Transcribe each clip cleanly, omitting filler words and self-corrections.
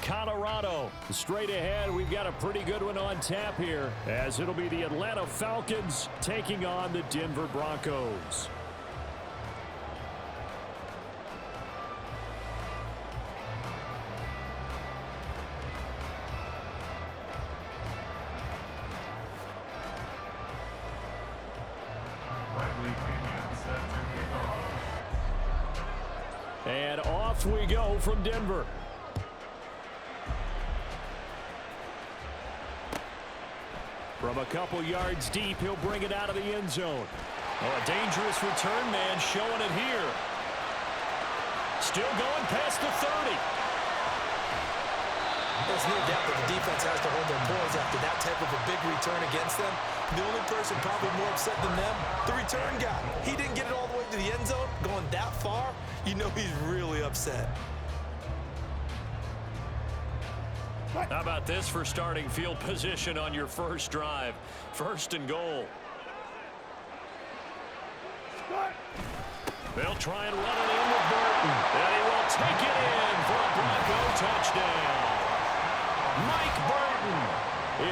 Colorado. Straight ahead, we've got a pretty good one on tap here, as it'll be the Atlanta Falcons taking on the Denver Broncos. And off we go from Denver. From a couple yards deep, he'll bring it out of the end zone. Oh, a dangerous return man showing it here. Still going past the 30. There's no doubt that the defense has to hold their poise after that type of a big return against them. The only person probably more upset than them, the return guy. He didn't get it all the way to the end zone, going that far. You know he's really upset. How about this for starting field position on your first drive? First and goal. They'll try and run it in with Burton. And he will take it in for a Bronco touchdown. Mike Burton.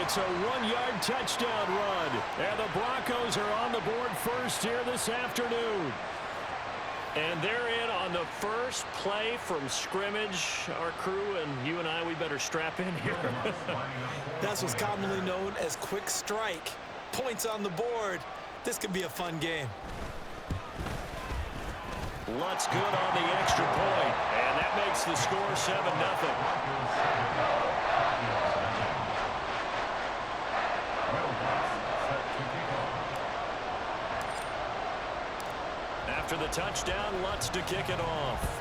It's a 1-yard touchdown run. And the Broncos are on the board first here this afternoon. And they're in on the first play from scrimmage. Our crew and you and I, we better strap in here. That's what's commonly known as quick strike. Points on the board. This could be a fun game. Lutz good on the extra point. And that makes the score 7-0. After the touchdown, Lutz to kick it off.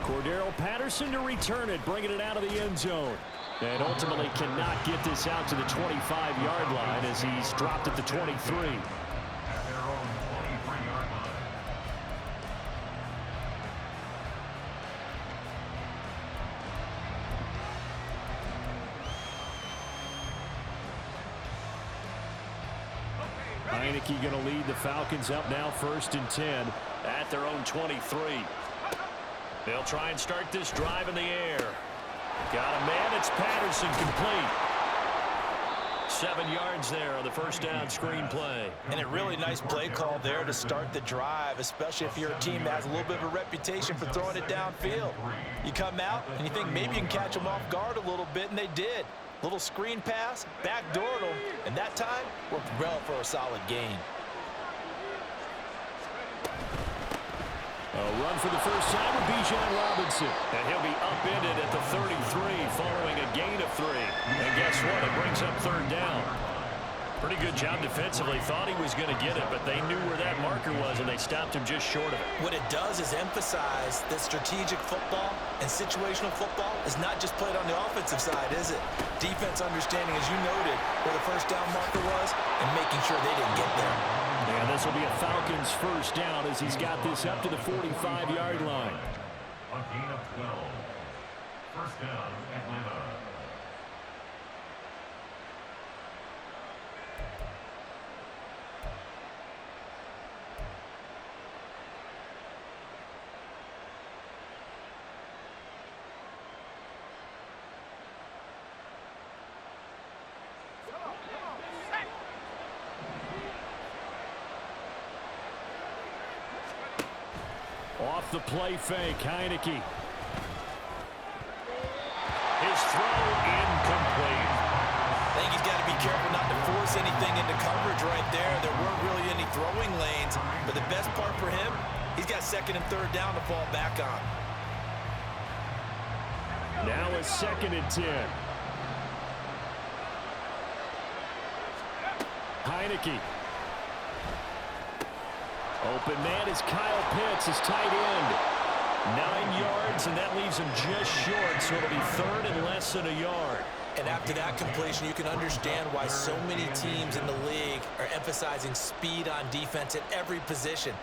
Cordero Patterson to return it, bringing it out of the end zone. And ultimately cannot get this out to the 25-yard line as he's dropped at the 23. Heineke going to lead the Falcons up now 1st and 10 at their own 23. They'll try and start this drive in the air. Got a man. It's Patterson complete. 7 yards there on the first down screen play. And a really nice play call there to start the drive, especially if you're a team that has a little bit of a reputation for throwing it downfield. You come out and you think maybe you can catch them off guard a little bit, and they did. Little screen pass, backdoored them, and that time worked well for a solid gain. A run for the first time with Bijan Robinson. And he'll be upended at the 33 following a gain of 3. And guess what? It brings up 3rd down. Pretty good job defensively. Thought he was going to get it, but they knew where that marker was, and they stopped him just short of it. What it does is emphasize that strategic football and situational football is not just played on the offensive side, is it? Defense understanding, as you noted, where the first down marker was and making sure they didn't get there. And this will be a Falcons first down as he's got this up to the 45-yard line. A gain of 12. First down, Atlanta. Off the play fake, Heineke. His throw incomplete. I think he's got to be careful not to force anything into coverage right there. There weren't really any throwing lanes, but the best part for him, he's got 2nd and 3rd down to fall back on. Now it's 2nd and 10. Heineke. Open man is Kyle Pitts, his tight end. 9 yards, and that leaves him just short, so it'll be 3rd and less than a yard. And after that completion, you can understand why so many teams in the league are emphasizing speed on defense at every position.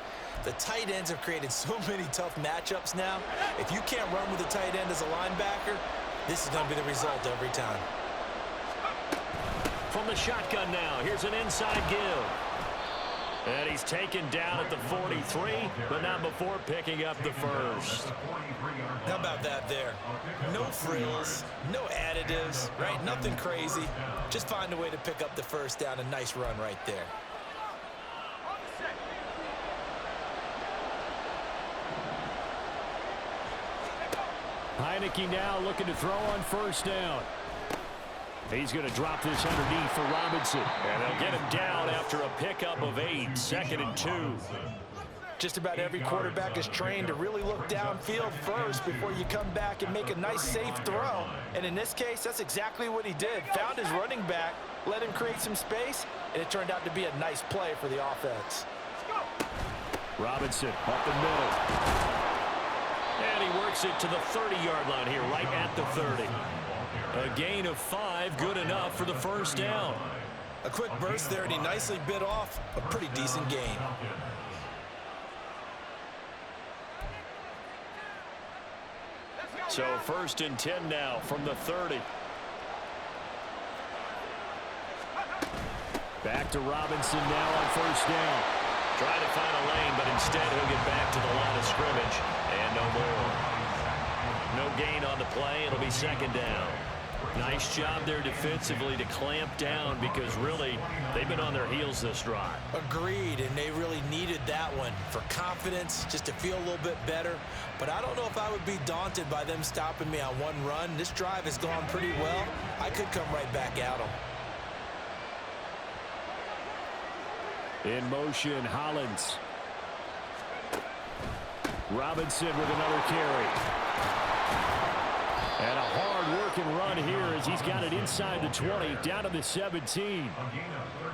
The tight ends have created so many tough matchups now. If you can't run with a tight end as a linebacker, this is going to be the result every time. From the shotgun now, here's an inside give. And he's taken down at the 43, but not before picking up the first. How about that there? No frills, no additives, right? Nothing crazy. Just find a way to pick up the first down. A nice run right there. Heineke now looking to throw on first down. He's going to drop this underneath for Robinson. And they'll get him down after a pickup of 8, 2nd and 2. Just about every quarterback is trained to really look downfield first before you come back and make a nice, safe throw. And in this case, that's exactly what he did. Found his running back, let him create some space, and it turned out to be a nice play for the offense. Robinson up the middle. And he works it to the 30-yard line here, right at the 30. A gain of 5, good enough for the first down. A quick burst there, and he nicely bit off a pretty decent gain. So 1st and 10 now from the 30. Back to Robinson now on first down. Trying to find a lane, but instead he'll get back to the line of scrimmage. And no more. No gain on the play. It'll be 2nd down. Nice job there defensively to clamp down because really they've been on their heels this drive. Agreed, and they really needed that one for confidence, just to feel a little bit better. But I don't know if I would be daunted by them stopping me on one run. This drive has gone pretty well. I could come right back at them. In motion, Hollins. Robinson with another carry. And a hard-working run here as he's got it inside the 20, down to the 17.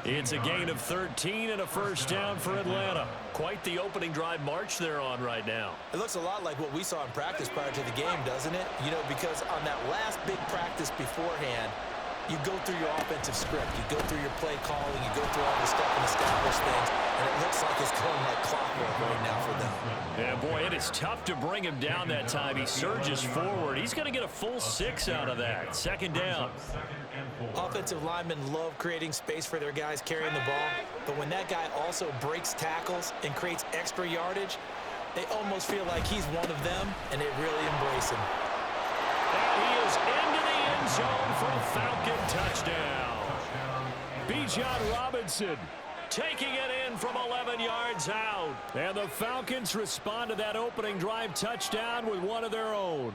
It's a gain of 13 and a first down for Atlanta. Quite the opening drive march they're on right now. It looks a lot like what we saw in practice prior to the game, doesn't it? You know, because on that last big practice beforehand, you go through your offensive script, you go through your play calling, you go through all the stuff and establish things, and it looks like it's going like clockwork right now for them. Yeah, boy, it is tough to bring him down that time. He surges forward. He's going to get a full 6 out of that. 2nd down. Offensive linemen love creating space for their guys carrying the ball, but when that guy also breaks tackles and creates extra yardage, they almost feel like he's one of them, and they really embrace him. And he is into the end zone for a Falcon touchdown. Bijan Robinson taking it in from 11 yards out. And the Falcons respond to that opening drive touchdown with one of their own.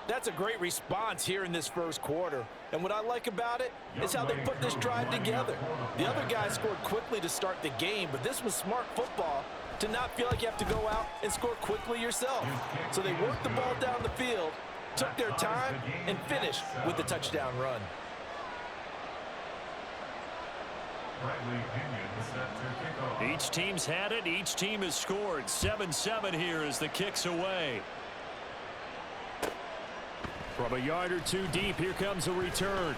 That's a great response here in this first quarter. And what I like about it is how they put this drive together. The other guys scored quickly to start the game, but this was smart football to not feel like you have to go out and score quickly yourself. So they worked the ball down the field, took their time, and finished with the touchdown run. Each team's had it. Each team has scored. 7-7 here as the kick's away. From a yard or two deep, here comes a return.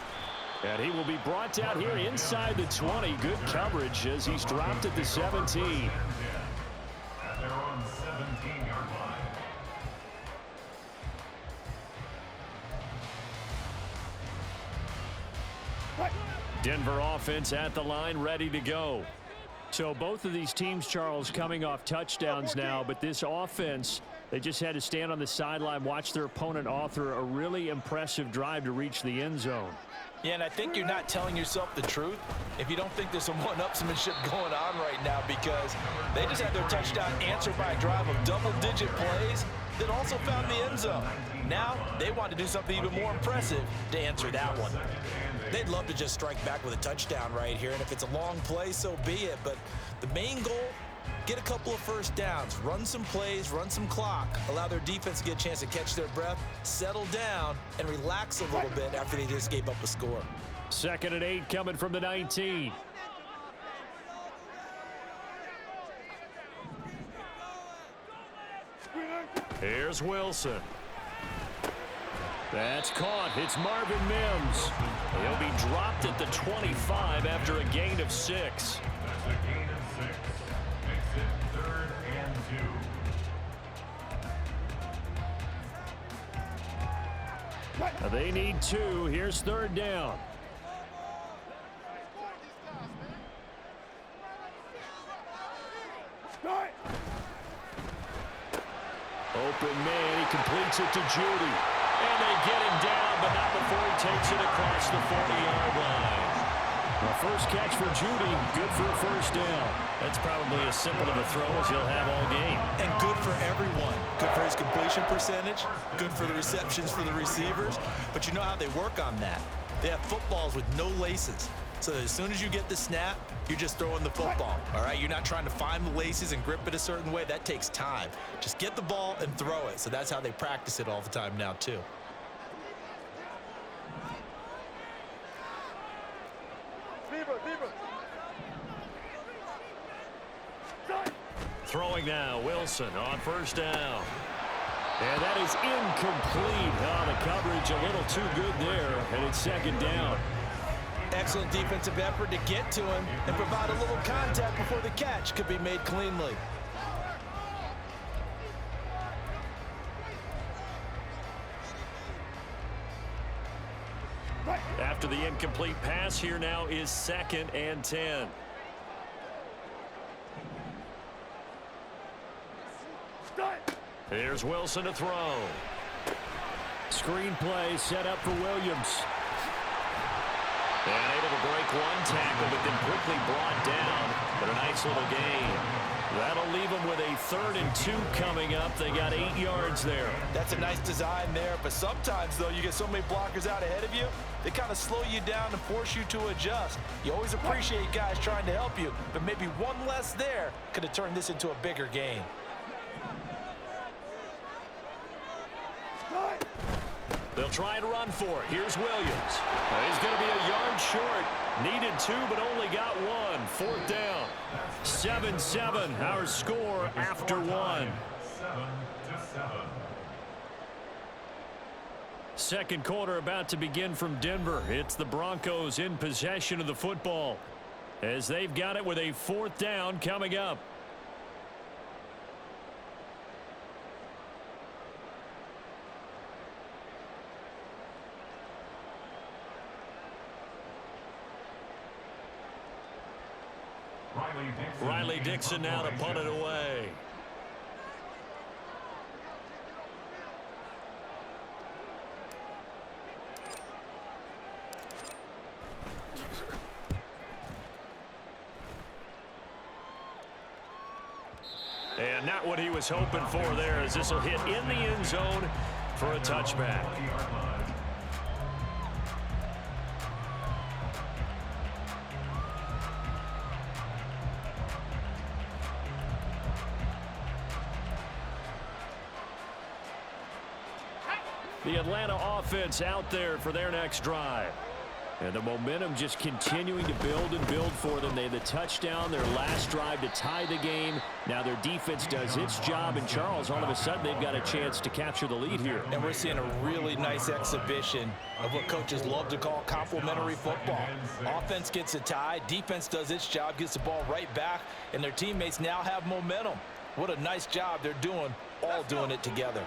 And he will be brought down here inside the 20. Good coverage as he's dropped at the 17. At their own 17-yard line. Denver offense at the line, ready to go. So both of these teams, Charles, coming off touchdowns now, but this offense, they just had to stand on the sideline, watch their opponent author a really impressive drive to reach the end zone. Yeah, and I think you're not telling yourself the truth if you don't think there's some one-upsmanship going on right now, because they just had their touchdown answered by a drive of double-digit plays that also found the end zone. Now they want to do something even more impressive to answer that one. They'd love to just strike back with a touchdown right here, and if it's a long play, so be it. But the main goal, get a couple of first downs, run some plays, run some clock, allow their defense to get a chance to catch their breath, settle down, and relax a little bit after they just gave up a score. 2nd and 8 coming from the 19. Here's Wilson. That's caught. It's Marvin Mims. He'll be dropped at the 25 after a gain of 6. That's a gain of 6. Makes it 3rd and 2. They need 2. Here's 3rd down. Open man, he completes it to Judy. And they get him down, but not before he takes it across the 40-yard line. The first catch for Judy, good for a first down. That's probably as simple of a throw as he'll have all game. And good for everyone. Good for his completion percentage, good for the receptions for the receivers. But you know how they work on that. They have footballs with no laces. So as soon as you get the snap, you're just throwing the football, all right? You're not trying to find the laces and grip it a certain way. That takes time. Just get the ball and throw it. So that's how they practice it all the time now, too. Throwing now, Wilson on first down. And that is incomplete. Oh, the coverage a little too good there, and it's second down. Excellent defensive effort to get to him and provide a little contact before the catch could be made cleanly. After the incomplete pass, here now is 2nd and 10. Here's Wilson to throw. Screen play set up for Williams. And able to break one tackle, but then quickly brought down. But a nice little gain. That'll leave them with a 3rd and 2 coming up. They got 8 yards there. That's a nice design there, but sometimes, though, you get so many blockers out ahead of you, they kind of slow you down and force you to adjust. You always appreciate guys trying to help you, but maybe one less there could have turned this into a bigger gain. They'll try and run for it. Here's Williams. He's going to be a yard short. Needed 2, but only got 1. 4th down. 7-7, our score after 1. 7-7. Second quarter about to begin from Denver. It's the Broncos in possession of the football as they've got it with a 4th down coming up. Riley Dixon now to punt it away. And not what he was hoping for there, as this will hit in the end zone for a touchback. The Atlanta offense out there for their next drive. And the momentum just continuing to build and build for them. They had the touchdown, their last drive to tie the game. Now their defense does its job. And Charles, all of a sudden, they've got a chance to capture the lead here. And we're seeing a really nice exhibition of what coaches love to call complementary football. Offense gets a tie, defense does its job, gets the ball right back, and their teammates now have momentum. What a nice job they're doing, all doing it together.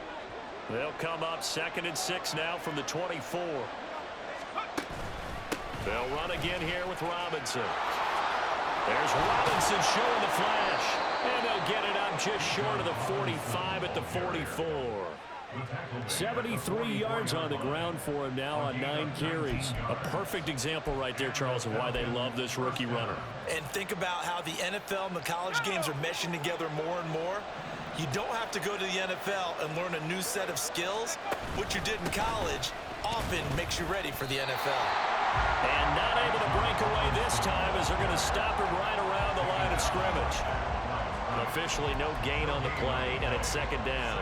They'll come up 2nd and 6 now from the 24. They'll run again here with Robinson. There's Robinson showing the flash. And they'll get it up just short of the 45 at the 44. 73 yards on the ground for him now on 9 carries. A perfect example right there, Charles, of why they love this rookie runner. And think about how the NFL and the college games are meshing together more and more. You don't have to go to the NFL and learn a new set of skills. What you did in college often makes you ready for the NFL. And not able to break away this time as they're going to stop him right around the line of scrimmage. Officially no gain on the play, and it's 2nd down.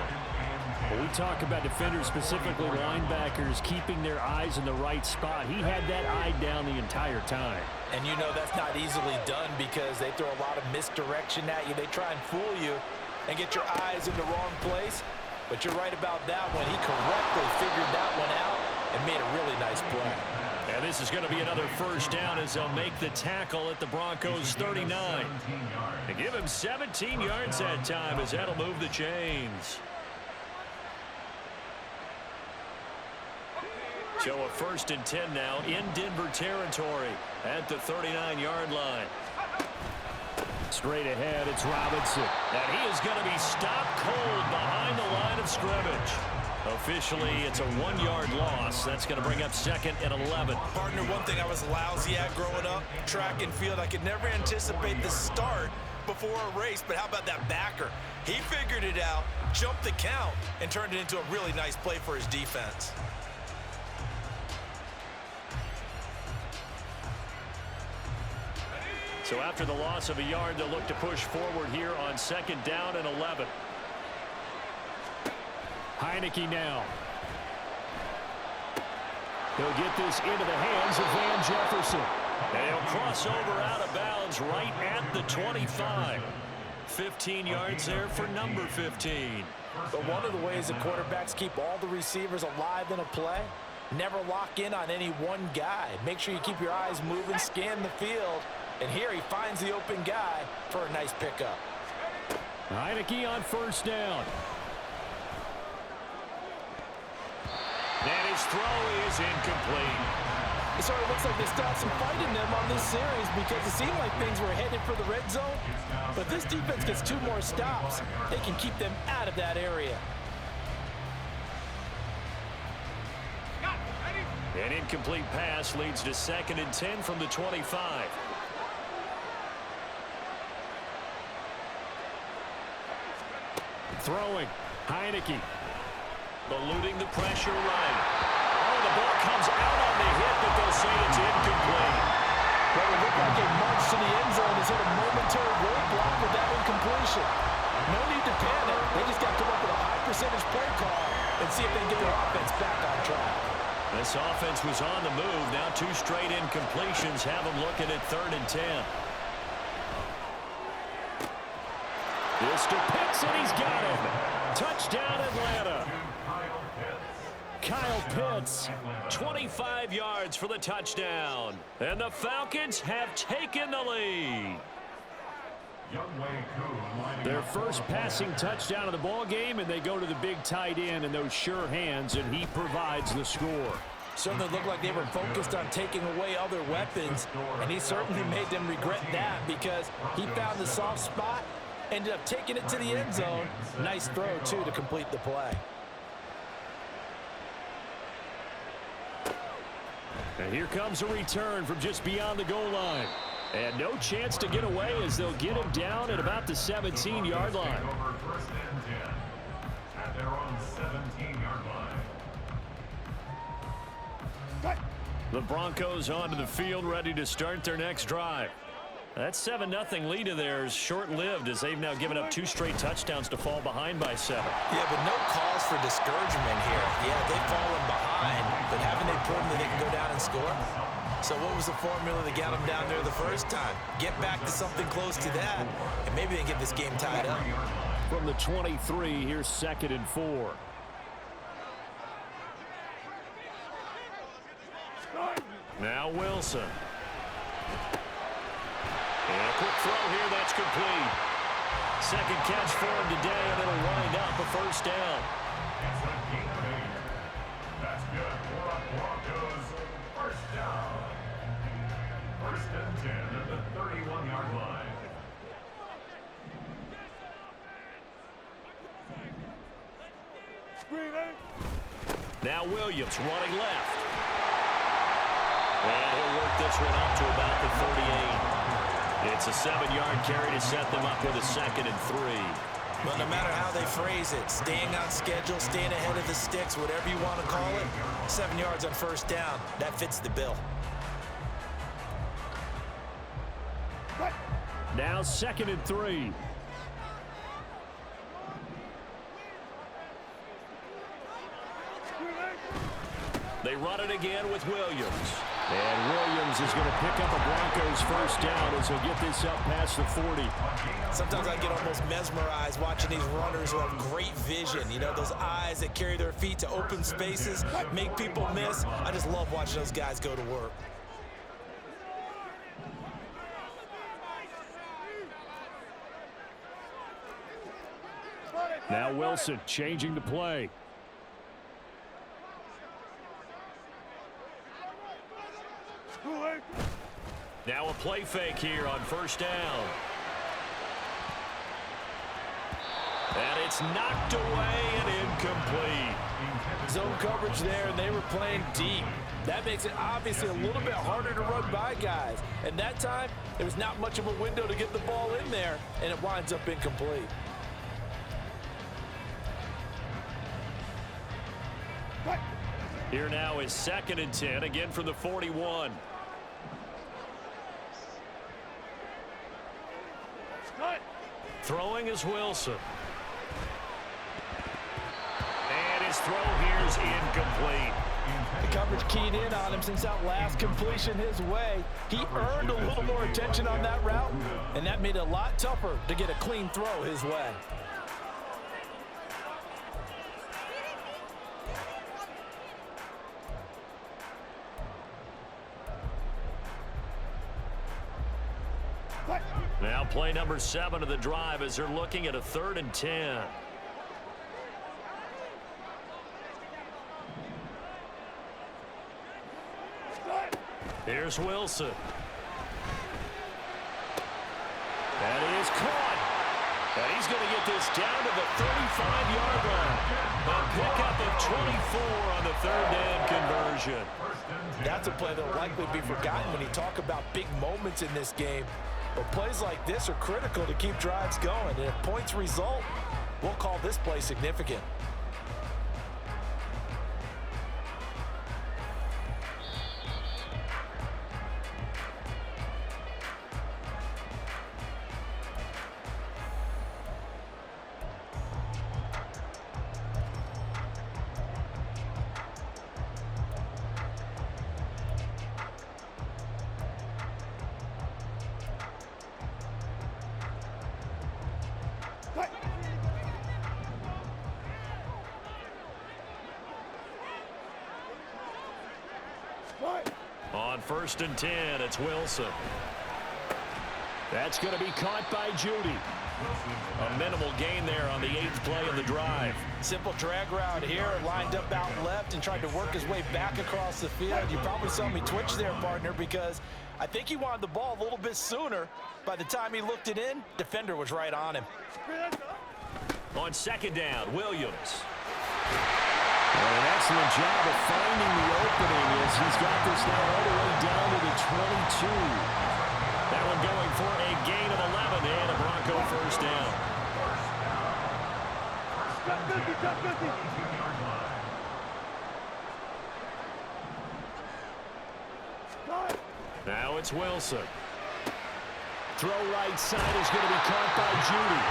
When we talk about defenders, specifically linebackers, keeping their eyes in the right spot, he had that eye down the entire time. And you know that's not easily done because they throw a lot of misdirection at you. They try and fool you and get your eyes in the wrong place. But you're right about that one. He correctly figured that one out and made a really nice play. And this is going to be another first down as they'll make the tackle at the Broncos 39. And give him 17 yards that time as that'll move the chains. So a 1st and 10 now in Denver territory at the 39-yard line. Straight ahead, it's Robinson. And he is going to be stopped cold behind the line of scrimmage. Officially, it's a 1-yard loss. That's going to bring up 2nd and 11. Partner, one thing I was lousy at growing up, track and field, I could never anticipate the start before a race, but how about that backer? He figured it out, jumped the count, and turned it into a really nice play for his defense. So after the loss of a yard, they'll look to push forward here on 2nd down and 11. Heineke now. He'll get this into the hands of Van Jefferson. And he'll cross over out of bounds right at the 25. 15 yards there for number 15. But one of the ways the quarterbacks keep all the receivers alive in a play, never lock in on any one guy. Make sure you keep your eyes moving, scan the field. And here he finds the open guy for a nice pickup. Heineke on 1st down. And his throw is incomplete. It sort of looks like they still have some fight in them on this series because it seemed like things were headed for the red zone. But this defense gets 2 more stops. They can keep them out of that area. An incomplete pass leads to 2nd and 10 from the 25. Throwing. Heineke. Eluding the pressure right. Oh, the ball comes out on the hit, but they'll say it's incomplete. Well, it looked like a march to the end zone has hit a momentary roadblock with that incompletion. No need to panic. They just got to come up with a high percentage play call and see if they can get their offense back on track. This offense was on the move. Now 2 straight incompletions have them looking at 3rd and 10. This to Pitts, and he's got him. Touchdown, Atlanta. Kyle Pitts, 25 yards for the touchdown. And the Falcons have taken the lead. Their first passing touchdown of the ball game, and they go to the big tight end and those sure hands, and he provides the score. Certainly looked like they were focused on taking away other weapons, and he certainly made them regret that because he found the soft spot, ended up taking it to the end zone. Nice throw, too, to complete the play. And here comes a return from just beyond the goal line. And no chance to get away as they'll get him down at about the 17-yard line. First and 10 at their own 17-yard line. The Broncos onto the field, ready to start their next drive. That 7-0 lead of theirs short-lived as they've now given up 2 straight touchdowns to fall behind by 7. Yeah, but no cause for discouragement here. Yeah, they've fallen behind, but haven't they proven that they can go down and score? So what was the formula that got them down there the first time? Get back to something close to that, and maybe they get this game tied up. From the 23, here's 2nd and 4. Now Wilson. And a quick throw here, that's complete. 2nd catch for him today, and it'll wind up a 1st down. That's good for a Broncos 1st down. 1st and 10 at the 31-yard line. Now Williams running left. And he'll work this one up to about the 38. It's a 7-yard carry to set them up with a 2nd and 3. Well, no matter how they phrase it, staying on schedule, staying ahead of the sticks, whatever you want to call it, 7 yards on 1st down, that fits the bill. Now 2nd and 3. They run it again with Williams. And Williams is going to pick up a Broncos 1st down as he'll get this up past the 40. Sometimes I get almost mesmerized watching these runners who have great vision. You know, those eyes that carry their feet to open spaces, make people miss. I just love watching those guys go to work. Now Wilson changing the play. Now a play fake here on 1st down. And it's knocked away and incomplete. zone coverage there, and they were playing deep. That makes it obviously a little bit harder to run by guys. And that time, there was not much of a window to get the ball in there, and it winds up incomplete. Here now is 2nd and 10, again from the 41. Throwing is Wilson. And his throw here is incomplete. The coverage keyed in on him since that last completion his way. He earned a little more attention on that route, and that made it a lot tougher to get a clean throw his way. Now play number 7 of the drive as they're looking at a 3rd and 10. Here's Wilson. And he is caught. And he's going to get this down to the 35-yard line. A pickup of 24 on the 3rd down conversion. That's a play that will likely be forgotten when you talk about big moments in this game. But plays like this are critical to keep drives going. And if points result, we'll call this play significant. On 1st and 10, it's Wilson. That's going to be caught by Judy. A minimal gain there on the 8th play of the drive. Simple drag route here, lined up out left and tried to work his way back across the field. You probably saw me twitch there, partner, because I think he wanted the ball a little bit sooner. By the time he looked it in, defender was right on him. On 2nd down, Williams. An excellent job of finding the opening as he's got this now all the way down to the 22. That one going for a gain of 11 and a Bronco 1st down. Now it's Wilson. Throw right side is going to be caught by Judy.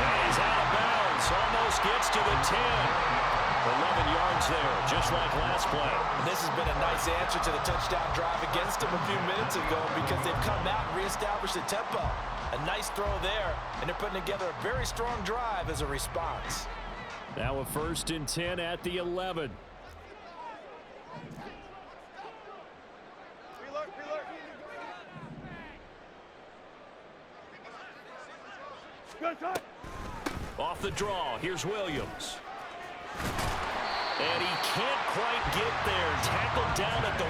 And he's out of bounds. Almost gets to the 10. 11 yards there, just like last play. And this has been a nice answer to the touchdown drive against them a few minutes ago because they've come out and reestablished the tempo. A nice throw there, and they're putting together a very strong drive as a response. Now a 1st and 10 at the 11. Off the draw, here's Williams. And he can't quite get there. Tackled down at the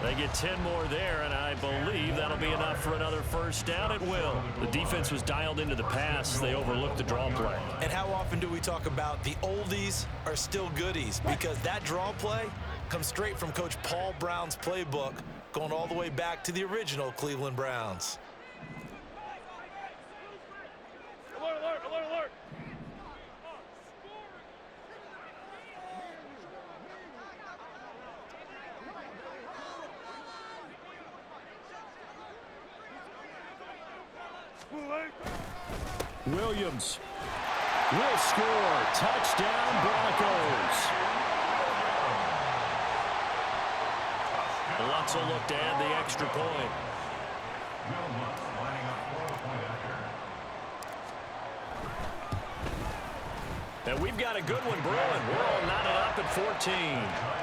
1. They get 10 more there, and I believe that'll be enough for another 1st down at will. The defense was dialed into the pass. They overlooked the draw play. And how often do we talk about the oldies are still goodies? Because that draw play comes straight from Coach Paul Brown's playbook, going all the way back to the original Cleveland Browns. Williams will score. Touchdown, Broncos. Lutz will look to add the extra point. And we've got a good one brewing. We're all knotted up at 14.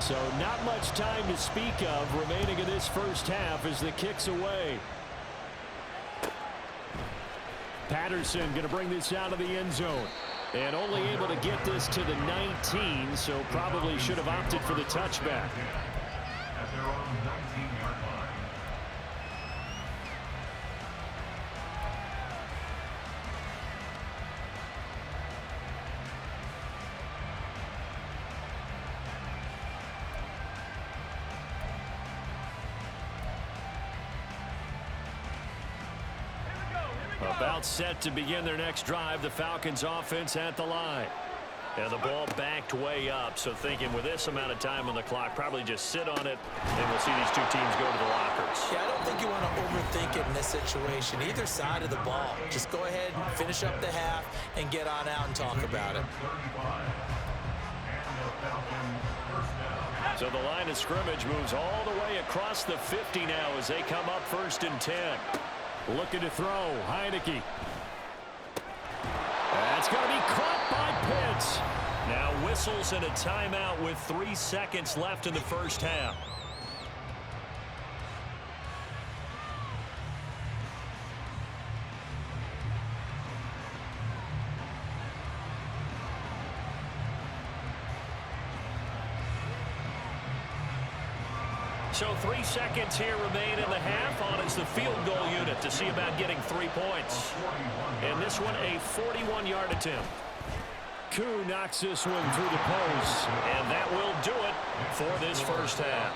So not much time to speak of remaining in this 1st half as the kick's away. Patterson going to bring this out of the end zone. And only able to get this to the 19, so probably should have opted for the touchback. at their own 19-yard line. About set to begin their next drive, the Falcons offense at the line. And the ball backed way up, so thinking with this amount of time on the clock, probably just sit on it, and we'll see these two teams go to the lockers. Yeah, I don't think you want to overthink it in this situation. Either side of the ball. Just go ahead and finish up the half and get on out and talk about it. So the line of scrimmage moves all the way across the 50 now as they come up 1st and 10. Looking to throw, Heineke. That's going to be caught by Pitts. Now whistles and a timeout with 3 seconds left in the first half. So 3 seconds here remain in the half on as the field goal unit to see about getting 3 points. And this one a 41-yard attempt. Koo knocks this one through the post, and that will do it for this first half.